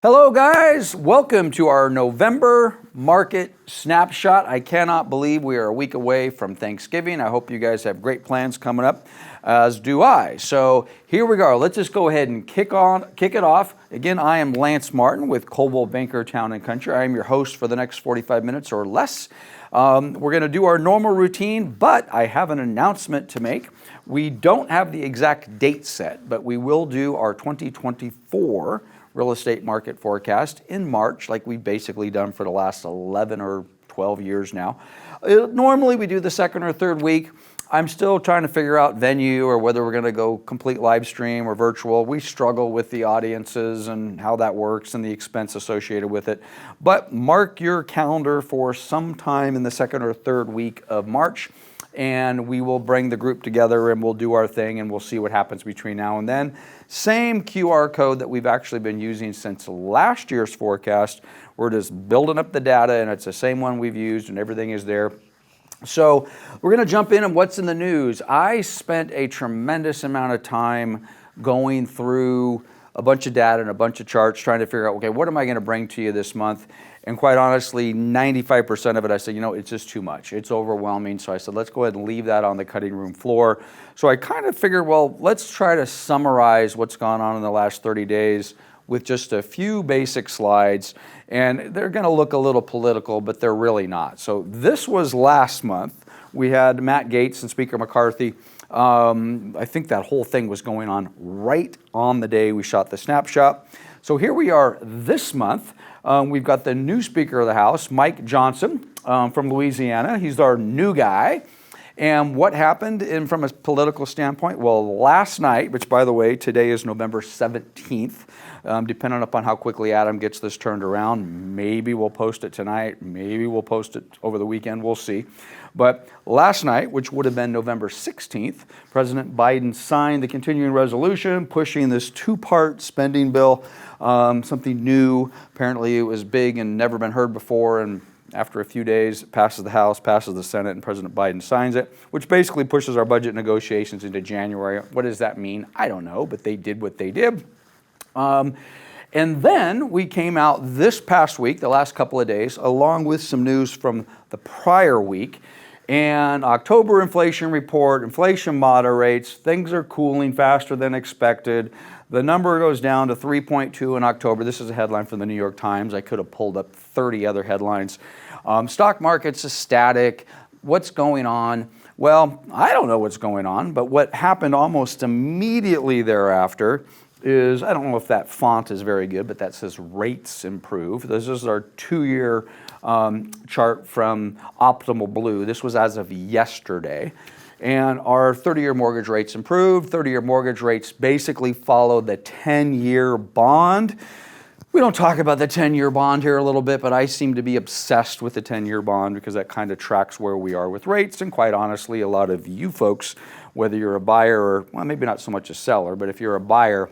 Hello guys, welcome to our November Market Snapshot. I cannot believe we are a week away from Thanksgiving. I hope you guys have great plans coming up, as do I. So here we go. Let's just go ahead and kick it off. Again, I am Lance Martin with Coldwell Banker Town and Country. I am your host for the next 45 minutes or less. We're going to do our normal routine, but I have an announcement to make. We don't have the exact date set, but we will do our 2024 real estate market forecast in March, like we've basically done for the last 11 or 12 years now. Normally we do the second or third week. I'm still trying to figure out venue or whether we're going to go complete live stream or virtual. We struggle with the audiences and how that works and the expense associated with it. But mark your calendar for sometime in the second or third week of March, and we will bring the group together and we'll do our thing and we'll see what happens between now and then. Same QR code that we've actually been using since last year's forecast. We're just building up the data and it's the same one we've used and everything is there. So we're going to jump in on what's in the news. I spent a tremendous amount of time going through a bunch of data and a bunch of charts trying to figure out, okay, what am I going to bring to you this month? And quite honestly, 95% of it, I said, it's just too much. It's overwhelming. So I said, let's go ahead and leave that on the cutting room floor. So I kind of figured, well, let's try to summarize what's gone on in the last 30 days with just a few basic slides. And they're going to look a little political, but they're really not. So this was last month. We had Matt Gaetz and Speaker McCarthy. I think that whole thing was going on right on the day we shot the snapshot. So here we are this month. We've got the new Speaker of the House, Mike Johnson from Louisiana. He's our new guy. And what happened from a political standpoint? Well, last night, which by the way, today is November 17th, depending upon how quickly Adam gets this turned around, maybe we'll post it tonight, maybe we'll post it over the weekend, we'll see. But last night, which would have been November 16th, President Biden signed the continuing resolution pushing this two-part spending bill, something new. Apparently it was big and never been heard before, and after a few days, it passes the House, passes the Senate, and President Biden signs it, which basically pushes our budget negotiations into January. What does that mean? I don't know, but they did what they did. And then we came out this past week, the last couple of days, along with some news from the prior week. And October inflation report, inflation moderates, things are cooling faster than expected. The number goes down to 3.2 in October. This is a headline from the New York Times. I could have pulled up 30 other headlines. Stock market's static. What's going on? Well, I don't know what's going on, but what happened almost immediately thereafter is, I don't know if that font is very good, but that says rates improve. This is our 2-year chart from Optimal Blue. This was as of yesterday. And our 30-year mortgage rates improved. 30-year mortgage rates basically follow the 10-year bond. We don't talk about the 10-year bond here a little bit, but I seem to be obsessed with the 10-year bond because that kind of tracks where we are with rates. And quite honestly, a lot of you folks, whether you're a buyer or, well, maybe not so much a seller, but if you're a buyer,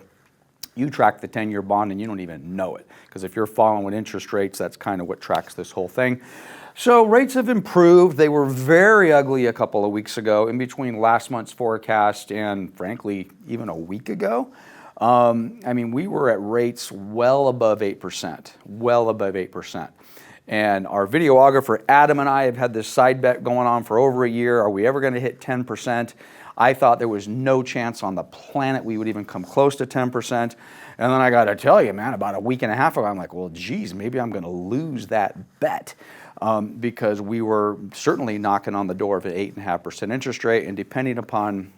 you track the 10-year bond and you don't even know it. Because if you're following interest rates, that's kind of what tracks this whole thing. So rates have improved. They were very ugly a couple of weeks ago in between last month's forecast and frankly, even a week ago. We were at rates well above 8%, well above 8%. And our videographer, Adam, and I have had this side bet going on for over a year. Are we ever going to hit 10%? I thought there was no chance on the planet we would even come close to 10%. And then I got to tell you, man, about a week and a half ago, I'm like, well, geez, maybe I'm going to lose that bet. Because we were certainly knocking on the door of an 8.5% interest rate, and depending upon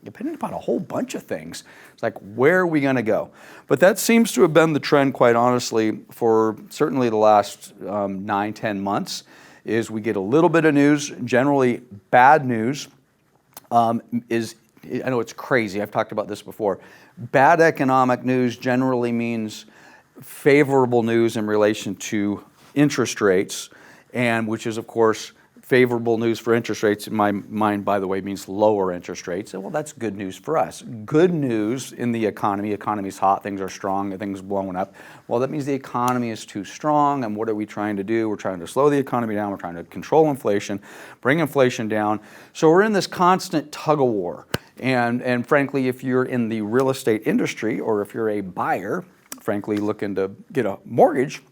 a whole bunch of things, it's like, where are we going to go? But that seems to have been the trend, quite honestly, for certainly the last 9-10 months, is we get a little bit of news, generally bad news. I know it's crazy, I've talked about this before. Bad economic news generally means favorable news in relation to interest rates, and which is, of course, favorable news for interest rates, in my mind, by the way, means lower interest rates. And well, that's good news for us. Good news in the economy. Economy's hot, things are strong, things blowing up. Well, that means the economy is too strong, and what are we trying to do? We're trying to slow the economy down. We're trying to control inflation, bring inflation down. So we're in this constant tug of war. And frankly, if you're in the real estate industry or if you're a buyer, frankly looking to get a mortgage,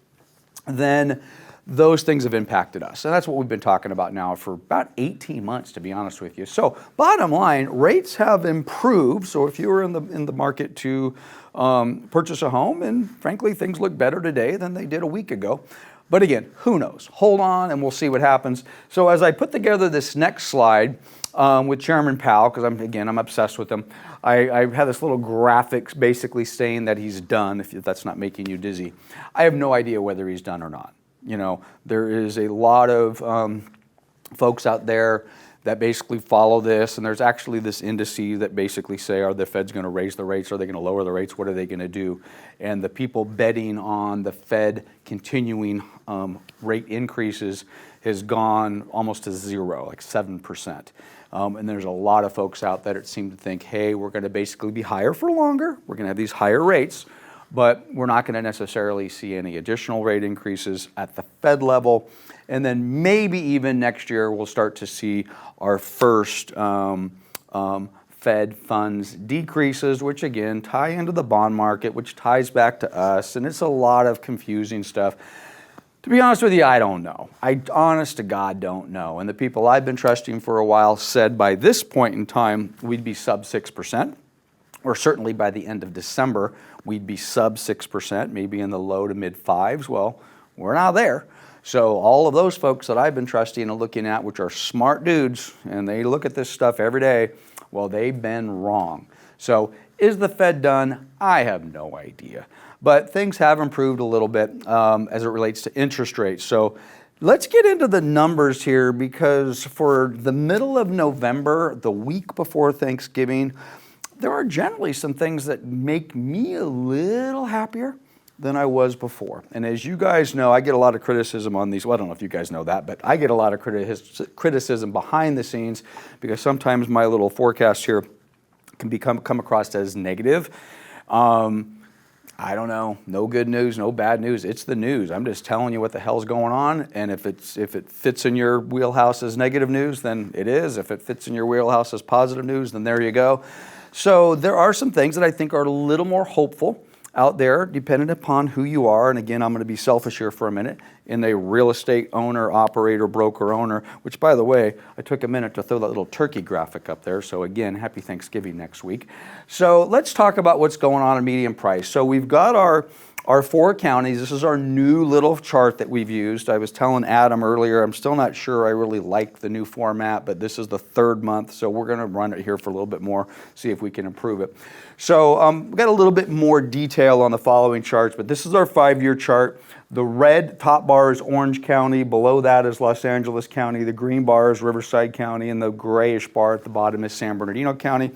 then those things have impacted us. And that's what we've been talking about now for about 18 months, to be honest with you. So bottom line, rates have improved. So if you were in the market to purchase a home, and frankly, things look better today than they did a week ago. But again, who knows? Hold on and we'll see what happens. So as I put together this next slide with Chairman Powell, because I'm obsessed with him, I have this little graphic basically saying that he's done, if that's not making you dizzy. I have no idea whether he's done or not. You know, there is a lot of folks out there that basically follow this, and there's actually this indices that basically say, are the Feds going to raise the rates? Are they going to lower the rates? What are they going to do? And the people betting on the Fed continuing rate increases has gone almost to zero, like 7%. And there's a lot of folks out there that seem to think, hey, we're going to basically be higher for longer. We're going to have these higher rates, but we're not going to necessarily see any additional rate increases at the Fed level. And then maybe even next year we'll start to see our first Fed funds decreases, which again tie into the bond market, which ties back to us. And it's a lot of confusing stuff. To be honest with you, I don't know. I honest to God don't know. And the people I've been trusting for a while said by this point in time we'd be sub 6%. Or certainly by the end of December, we'd be sub 6%, maybe in the low to mid 5s. Well, we're not there. So all of those folks that I've been trusting and looking at, which are smart dudes, and they look at this stuff every day, well, they've been wrong. So is the Fed done? I have no idea. But things have improved a little bit as it relates to interest rates. So let's get into the numbers here, because for the middle of November, the week before Thanksgiving, there are generally some things that make me a little happier than I was before. And as you guys know, I get a lot of criticism on these. Well, I don't know if you guys know that, but I get a lot of criticism behind the scenes, because sometimes my little forecast here can come across as negative. I don't know. No good news, no bad news. It's the news. I'm just telling you what the hell's going on. And if it fits in your wheelhouse as negative news, then it is. If it fits in your wheelhouse as positive news, then there you go. So there are some things that I think are a little more hopeful out there, depending upon who you are. And again, I'm going to be selfish here for a minute. In a real estate owner, operator, broker owner, which by the way, I took a minute to throw that little turkey graphic up there. So again, happy Thanksgiving next week. So let's talk about what's going on in median price. So we've got our 4 counties. This is our new little chart that we've used. I was telling Adam earlier, I'm still not sure I really like the new format, but this is the 3rd month, so we're going to run it here for a little bit more, see if we can improve it. So we've got a little bit more detail on the following charts, but this is our 5-year chart. The red top bar is Orange County, below that is Los Angeles County, the green bar is Riverside County, and the grayish bar at the bottom is San Bernardino County.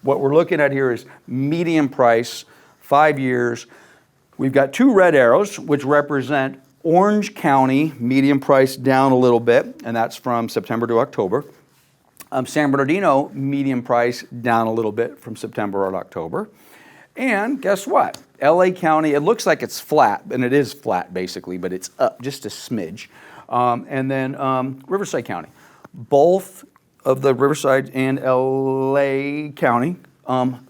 What we're looking at here is median price, 5 years. We've got 2 red arrows, which represent Orange County, median price down a little bit, and that's from September to October. San Bernardino, median price down a little bit from September to October. And guess what? LA County, it looks like it's flat, and it is flat basically, but it's up just a smidge. And then Riverside County. Both of the Riverside and LA County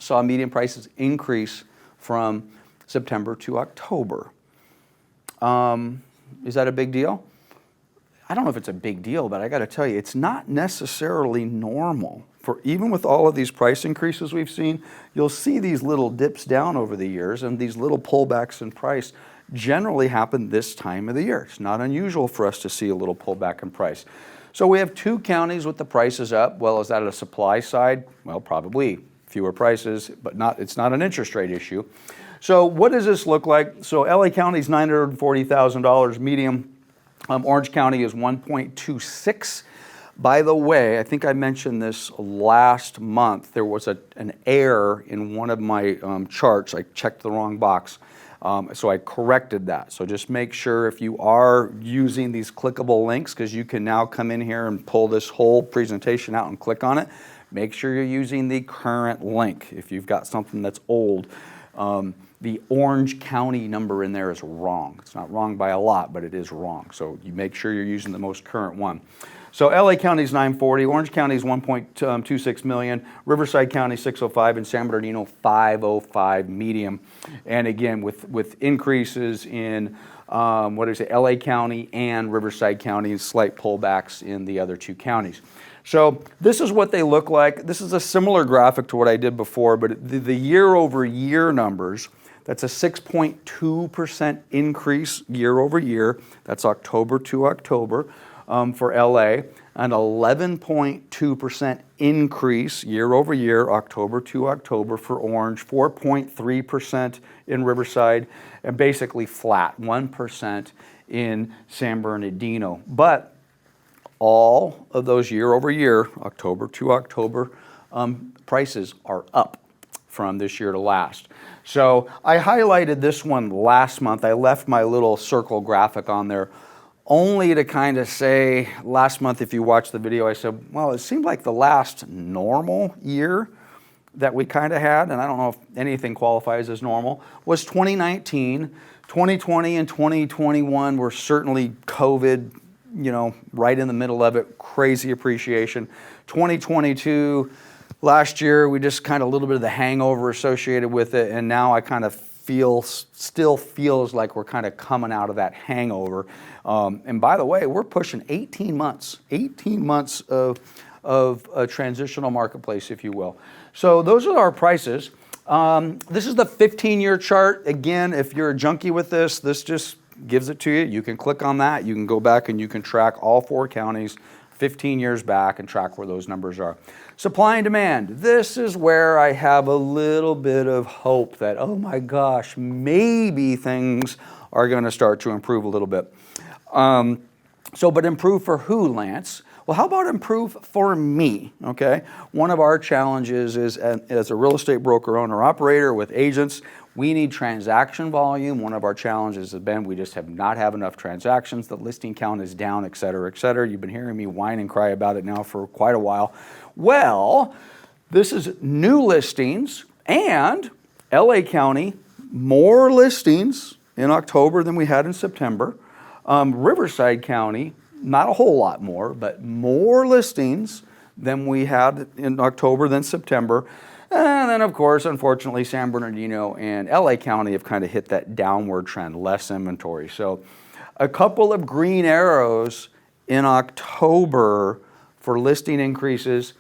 saw median prices increase from September to October. Is that a big deal? I don't know if it's a big deal, but I got to tell you, it's not necessarily normal. For even with all of these price increases we've seen, you'll see these little dips down over the years, and these little pullbacks in price generally happen this time of the year. It's not unusual for us to see a little pullback in price. So we have 2 counties with the prices up. Well, is that a supply side? Well, probably fewer prices, but it's not an interest rate issue. So what does this look like? So LA County is $940,000 median. Orange County is 1.26. By the way, I think I mentioned this last month. There was an error in one of my charts. I checked the wrong box. So I corrected that. So just make sure if you are using these clickable links, because you can now come in here and pull this whole presentation out and click on it, make sure you're using the current link. If you've got something that's old, The Orange County number in there is wrong. It's not wrong by a lot, but it is wrong. So you make sure you're using the most current one. So LA County is 940, Orange County is 1.26 million, Riverside County 605, and San Bernardino 505 medium. And again, with increases in LA County and Riverside County, and slight pullbacks in the other two counties. So this is what they look like. This is a similar graphic to what I did before, but the year over year numbers, that's a 6.2% increase year over year. That's October to October. For LA, an 11.2% increase year over year, October to October for Orange, 4.3% in Riverside, and basically flat, 1% in San Bernardino. But all of those year over year, October to October, prices are up from this year to last. So I highlighted this one last month. I left my little circle graphic on there only to kind of say, last month, if you watched the video, I said, well, it seemed like the last normal year that we kind of had, and I don't know if anything qualifies as normal, was 2019. 2020 and 2021 were certainly COVID, right in the middle of it, crazy appreciation. 2022, last year, we just kind of a little bit of the hangover associated with it, and now I kind of still feels like we're kind of coming out of that hangover. And by the way, we're pushing 18 months of a transitional marketplace, if you will. So those are our prices. This is the 15-year chart. Again, if you're a junkie with this just gives it to you. You can click on that. You can go back and you can track all 4 counties 15 years back and track where those numbers are. Supply and demand. This is where I have a little bit of hope that, oh my gosh, maybe things are going to start to improve a little bit. But improve for who, Lance? Well, how about improve for me, okay? One of our challenges is, as a real estate broker, owner, operator with agents, we need transaction volume. One of our challenges has been we just have not have enough transactions. The listing count is down, et cetera, et cetera. You've been hearing me whine and cry about it now for quite a while. Well, this is new listings, and LA County, more listings in October than we had in September. Riverside County, not a whole lot more, but more listings than we had in October than September. And then, of course, unfortunately, San Bernardino and LA County have kind of hit that downward trend, less inventory. So a couple of green arrows in October for listing increases,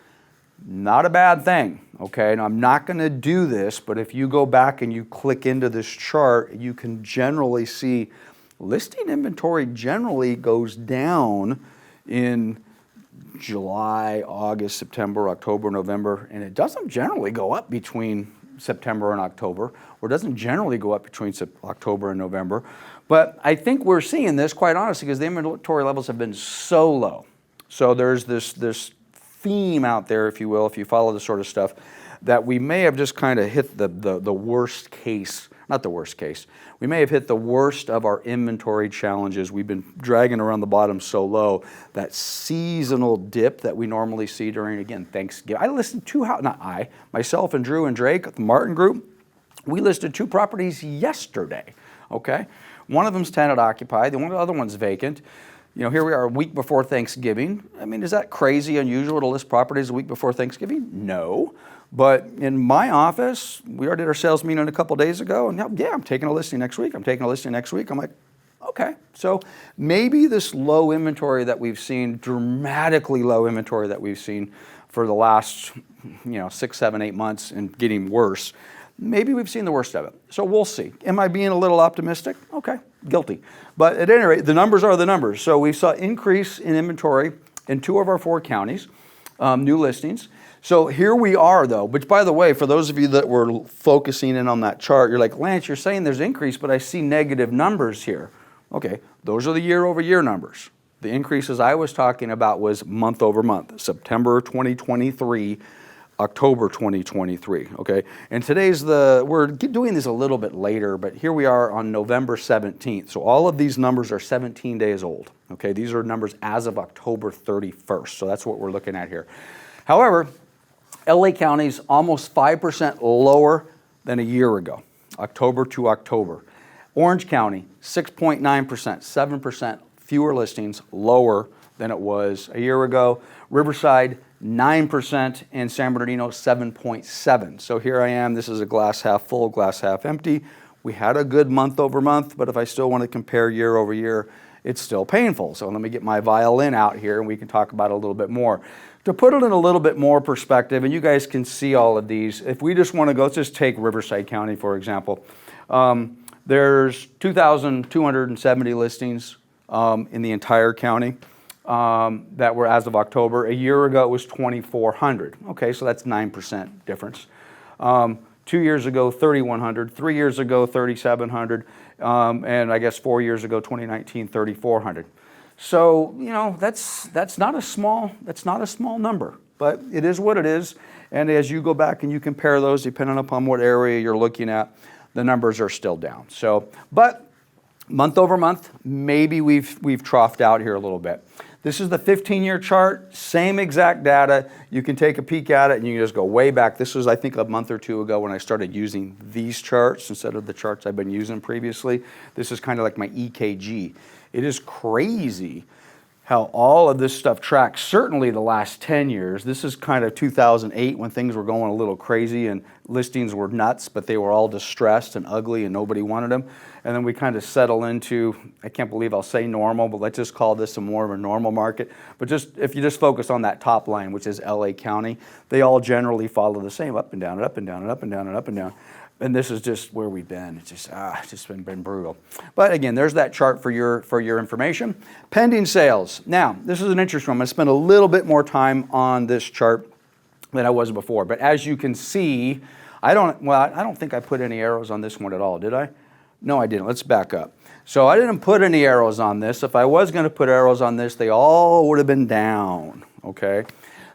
not a bad thing, okay? And I'm not going to do this, but if you go back and you click into this chart, you can generally see listing inventory generally goes down in July, August, September, October, November, and it doesn't generally go up between September and October, or doesn't generally go up between October and November. But I think we're seeing this, quite honestly, because the inventory levels have been so low. So there's this theme out there, if you will, if you follow this sort of stuff, that we may have just kind of hit the worst case, not the worst case, we may have hit the worst of our inventory challenges. We've been dragging around the bottom so low, that seasonal dip that we normally see during, again, Thanksgiving. I listed myself and Drew and Drake, the Martin Group, we listed 2 properties yesterday, okay? One of them's tenant occupied, the other one's vacant. Here we are a week before Thanksgiving. I mean, is that crazy, unusual to list properties a week before Thanksgiving? No. But in my office, we already did our sales meeting a couple days ago, and yeah, I'm taking a listing next week. I'm like, okay. So maybe this low inventory that we've seen, dramatically low inventory that we've seen for the last, 6, 7, 8 months and getting worse, maybe we've seen the worst of it. So we'll see. Am I being a little optimistic? Okay, guilty. But at any rate, the numbers are the numbers. So we saw increase in inventory in 2 of our 4 counties, new listings. So here we are, though, which, by the way, for those of you that were focusing in on that chart, you're like, Lance, you're saying there's increase, but I see negative numbers here. Okay, those are the year-over-year numbers. The increases I was talking about was month over month, September 2023, October 2023, okay? And we're doing this a little bit later, but here we are on November 17th. So all of these numbers are 17 days old, okay? These are numbers as of October 31st, so that's what we're looking at here. However, LA County's almost 5% lower than a year ago, October to October. Orange County, 6.9%, 7% fewer listings, lower than it was a year ago. Riverside, 9%, and San Bernardino, 7.7%. So here I am, this is a glass half full, glass half empty. We had a good month over month, but if I still want to compare year over year, it's still painful. So let me get my violin out here and we can talk about it a little bit more. To put it in a little bit more perspective, and you guys can see all of these, if we just want to go, let's just take Riverside County, for example. There's 2,270 listings in the entire county that were as of October. A year ago, it was 2,400. Okay, so that's 9% difference. 2 years ago, 3,100. 3 years ago, 3,700. And I guess 4 years ago, 2019, 3,400. So, you know, that's not a small number, but it is what it is. And as you go back and you compare those, depending upon what area you're looking at, the numbers are still down. So, but month over month, maybe we've troughed out here a little bit. This is the 15-year chart, same exact data. You can take a peek at it and you can just go way back. This was, I think, a month or two ago when I started using these charts instead of the charts I've been using previously. This is kind of like my EKG. It is crazy how all of this stuff tracks, certainly the last 10 years. This is kind of 2008 when things were going a little crazy and listings were nuts, but they were all distressed and ugly and nobody wanted them. And then we kind of settle into, I can't believe I'll say normal, but let's just call this a more of a normal market. But just if you just focus on that top line, which is LA County, they all generally follow the same, up and down and up and down and up and down and up and down. And this is just where we've been. It's just been brutal. But again, there's that chart for your information. Pending sales. Now, this is an interesting one. I'm going to spend a little bit more time on this chart than I was before. But as you can see, I don't think I put any arrows on this one at all, did I? No, I didn't. Let's back up. So I didn't put any arrows on this. If I was going to put arrows on this, they all would have been down, okay?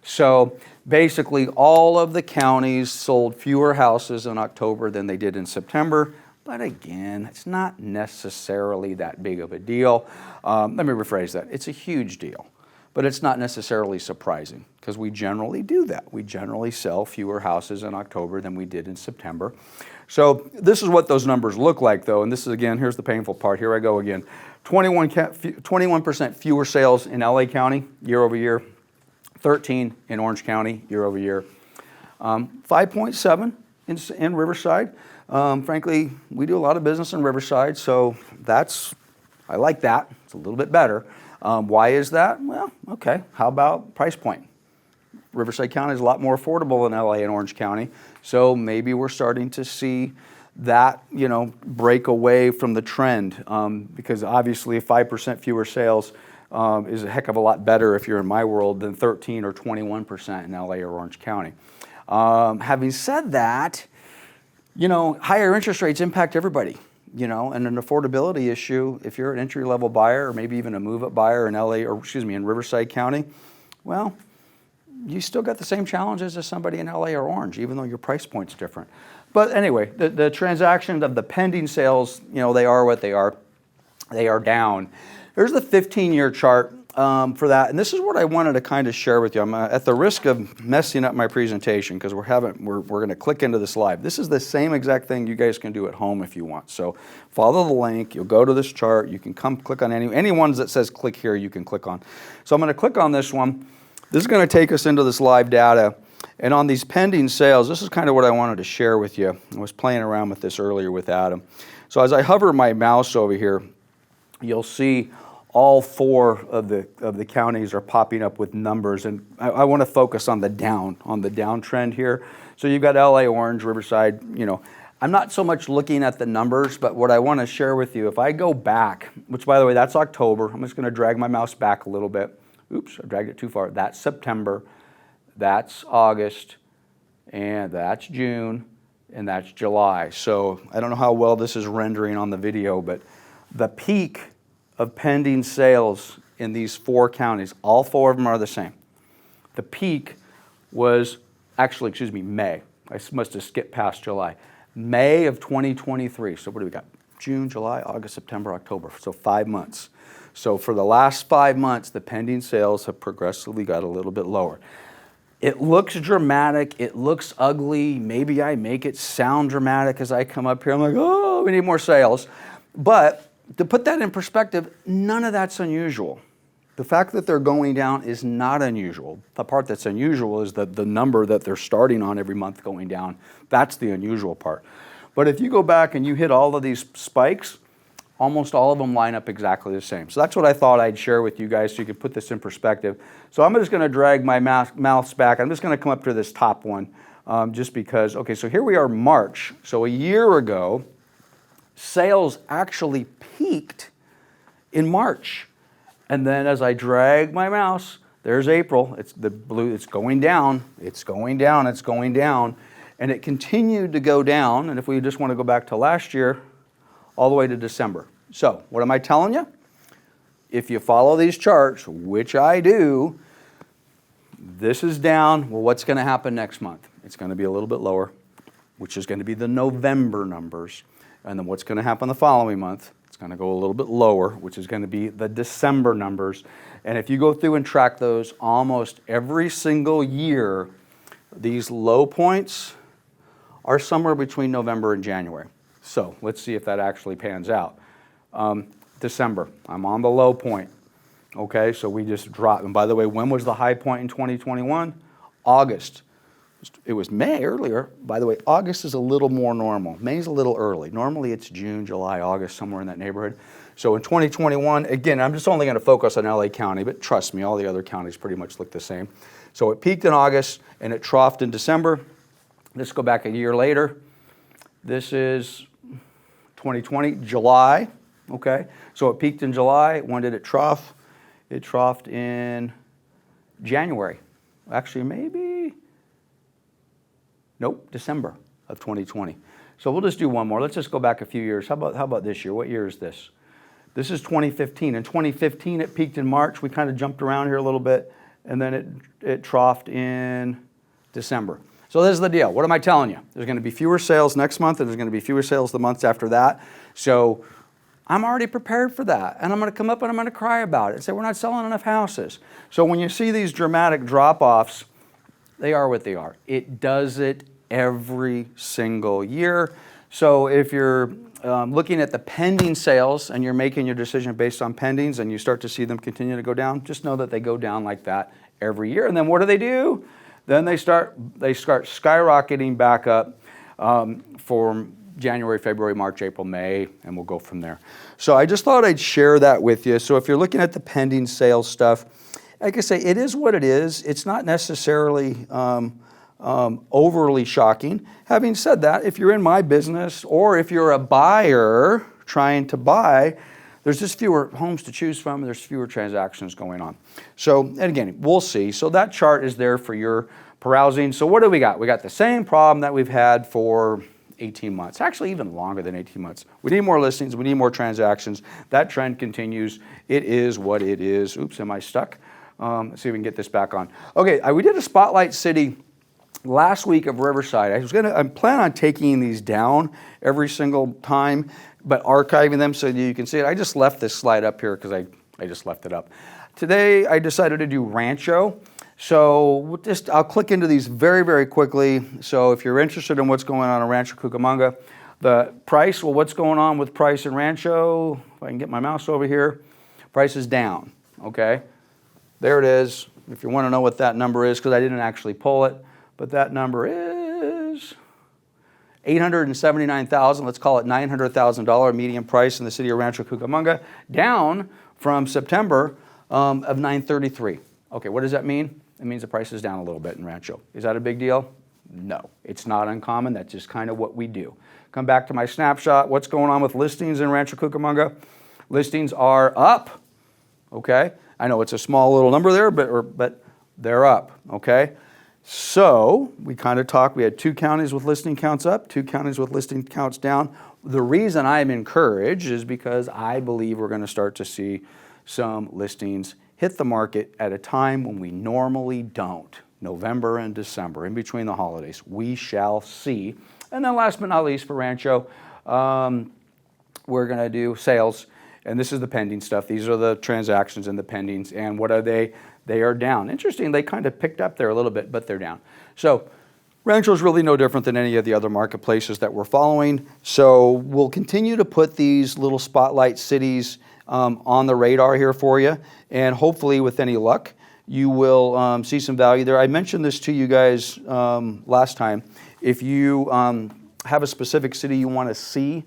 So basically, all of the counties sold fewer houses in October than they did in September. But again, it's not necessarily that big of a deal. Let me rephrase that. It's a huge deal, but it's not necessarily surprising because we generally do that. We generally sell fewer houses in October than we did in September. So this is what those numbers look like, though. And this is, again, here's the painful part. Here I go again. 21% fewer sales in LA County year over year. 13 in Orange County year over year. 5.7 in Riverside. Frankly, we do a lot of business in Riverside, so I like that. It's a little bit better. Why is that? Well, okay. How about price point? Riverside County is a lot more affordable than LA and Orange County, so maybe we're starting to see that, you know, break away from the trend because obviously 5% fewer sales is a heck of a lot better if you're in my world than 13 or 21% in LA or Orange County. Having said that, you know, higher interest rates impact everybody, you know, and an affordability issue, if you're an entry-level buyer or maybe even a move-up buyer in LA or, in Riverside County, well, you still got the same challenges as somebody in LA or Orange, even though your price point's different. But anyway, the transactions of the pending sales, you know, they are what they are. They are down. There's the 15-year chart for that, and this is what I wanted to kind of share with you. I'm at the risk of messing up my presentation because we're going to click into this live. This is the same exact thing you guys can do at home if you want. So follow the link. You'll go to this chart. You can come click on any ones that says click here. You can click on. So I'm going to click on this one. This is going to take us into this live data, and on these pending sales, this is kind of what I wanted to share with you. I was playing around with this earlier with Adam. So as I hover my mouse over here, you'll see all four of the counties are popping up with numbers, and I want to focus on the downtrend here. So you've got LA, Orange, Riverside. You know, I'm not so much looking at the numbers, but what I want to share with you, if I go back, which by the way, that's October. I'm just going to drag my mouse back a little bit. Oops, I dragged it too far. That's September, that's August, and that's June, and that's July. So I don't know how well this is rendering on the video, but the peak of pending sales in these four counties, all four of them are the same. The peak was actually, May. I must have skipped past July. May of 2023. So what do we got? June, July, August, September, October. So 5 months. So for the last 5 months, the pending sales have progressively got a little bit lower. It looks dramatic. It looks ugly. Maybe I make it sound dramatic as I come up here. I'm like, oh, we need more sales. But to put that in perspective, none of that's unusual. The fact that they're going down is not unusual. The part that's unusual is that the number that they're starting on every month going down. That's the unusual part. But if you go back and you hit all of these spikes, almost all of them line up exactly the same. So that's what I thought I'd share with you guys so you could put this in perspective. So I'm just going to drag my mouse back. I'm just going to come up to this top one just because, okay, so here we are March. So a year ago, sales actually peaked in March. And then as I drag my mouse, there's April. It's the blue, it's going down, it's going down, it's going down. And it continued to go down. And if we just want to go back to last year, all the way to December. So what am I telling you? If you follow these charts, which I do, this is down. Well, what's going to happen next month? It's going to be a little bit lower, which is going to be the November numbers. And then what's going to happen the following month? It's going to go a little bit lower, which is going to be the December numbers. And if you go through and track those almost every single year, these low points are somewhere between November and January. So let's see if that actually pans out. December, I'm on the low point. Okay, so we just dropped. And by the way, when was the high point in 2021? August. It was May earlier. By the way, August is a little more normal. May's a little early. Normally it's June, July, August, somewhere in that neighborhood. So in 2021, again, I'm just only going to focus on LA County, but trust me, all the other counties pretty much look the same. So it peaked in August and it troughed in December. Let's go back a year later. This is 2020, July, okay? So it peaked in July. When did it trough? It troughed in January. Actually, maybe, nope, December of 2020. So we'll just do one more. Let's just go back a few years. How about this year? What year is this? This is 2015. In 2015, it peaked in March. We kind of jumped around here a little bit, and then it troughed in December. So this is the deal. What am I telling you? There's going to be fewer sales next month, and there's going to be fewer sales the months after that. So I'm already prepared for that. And I'm going to come up and I'm going to cry about it and say, we're not selling enough houses. So when you see these dramatic drop-offs, they are what they are. It does it every single year. So if you're looking at the pending sales and you're making your decision based on pendings and you start to see them continue to go down, just know that they go down like that every year. And then what do? Then they start skyrocketing back up for January, February, March, April, May, and we'll go from there. So I just thought I'd share that with you. So if you're looking at the pending sales stuff, like I say, it is what it is. It's not necessarily overly shocking. Having said that, if you're in my business or if you're a buyer trying to buy, there's just fewer homes to choose from, and there's fewer transactions going on. So, and again, we'll see. So that chart is there for your perusing. So what do we got? We got the same problem that we've had for 18 months, actually even longer than 18 months. We need more listings. We need more transactions. That trend continues. It is what it is. Oops, am I stuck? Let's see if we can get this back on. Okay, we did a Spotlight City last week of Riverside. I'm planning on taking these down every single time, but archiving them so that you can see it. I just left this slide up here because I just left it up. Today I decided to do Rancho. So I'll click into these very, very quickly. So if you're interested in what's going on in Rancho Cucamonga, the price, well, what's going on with price in Rancho? If I can get my mouse over here, price is down, okay? There it is. If you want to know what that number is, because I didn't actually pull it, but that number is $879,000, let's call it $900,000 median price in the city of Rancho Cucamonga, down from September of $933,000. Okay, what does that mean? It means the price is down a little bit in Rancho. Is that a big deal? No, it's not uncommon. That's just kind of what we do. Come back to my snapshot. What's going on with listings in Rancho Cucamonga? Listings are up, okay? I know it's a small little number there, but they're up, okay? So we kind of talked, we had 2 counties with listing counts up, 2 counties with listing counts down. The reason I'm encouraged is because I believe we're going to start to see some listings hit the market at a time when we normally don't, November and December, in between the holidays. We shall see. And then last but not least for Rancho, we're going to do sales. And this is the pending stuff. These are the transactions and the pendings. And what are they? they are down. Interesting, they kind of picked up there a little bit, but they're down. So Rancho is really no different than any of the other marketplaces that we're following. So we'll continue to put these little spotlight cities on the radar here for you. And hopefully with any luck, you will see some value there. I mentioned this to you guys last time. If you have a specific city you want to see,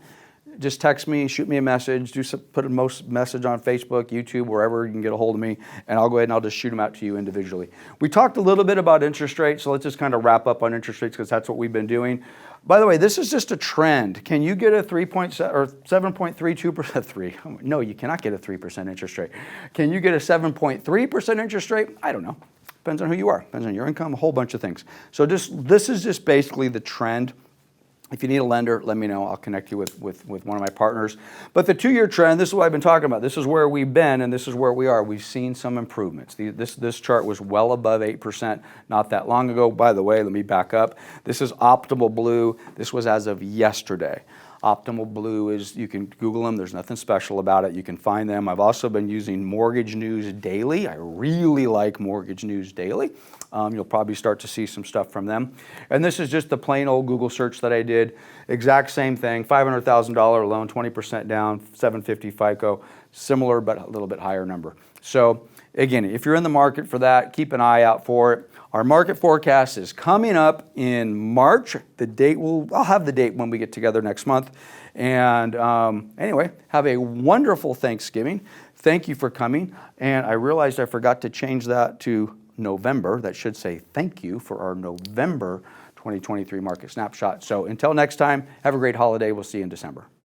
just text me, shoot me a message, put a message on Facebook, YouTube, wherever you can get a hold of me, and I'll go ahead and I'll just shoot them out to you individually. We talked a little bit about interest rates, so let's just kind of wrap up on interest rates because that's what we've been doing. By the way, this is just a trend. Can you get a 7.32%? No, you cannot get a 3% interest rate. Can you get a 7.3% interest rate? I don't know. Depends on who you are. Depends on your income, a whole bunch of things. So this is just basically the trend. If you need a lender, let me know. I'll connect you with one of my partners. But the 2-year trend, this is what I've been talking about. This is where we've been and this is where we are. We've seen some improvements. This chart was well above 8% not that long ago. By the way, let me back up. This is Optimal Blue. This was as of yesterday. Optimal Blue is, you can Google them. There's nothing special about it. You can find them. I've also been using Mortgage News Daily. I really like Mortgage News Daily. You'll probably start to see some stuff from them. And this is just the plain old Google search that I did. Exact same thing, $500,000 loan, 20% down, 750 FICO, similar but a little bit higher number. So again, if you're in the market for that, keep an eye out for it. Our market forecast is coming up in March. I'll have the date when we get together next month. And anyway, have a wonderful Thanksgiving. Thank you for coming. And I realized I forgot to change that to November. That should say thank you for our November 2023 Market Snapshot. So until next time, have a great holiday. We'll see you in December.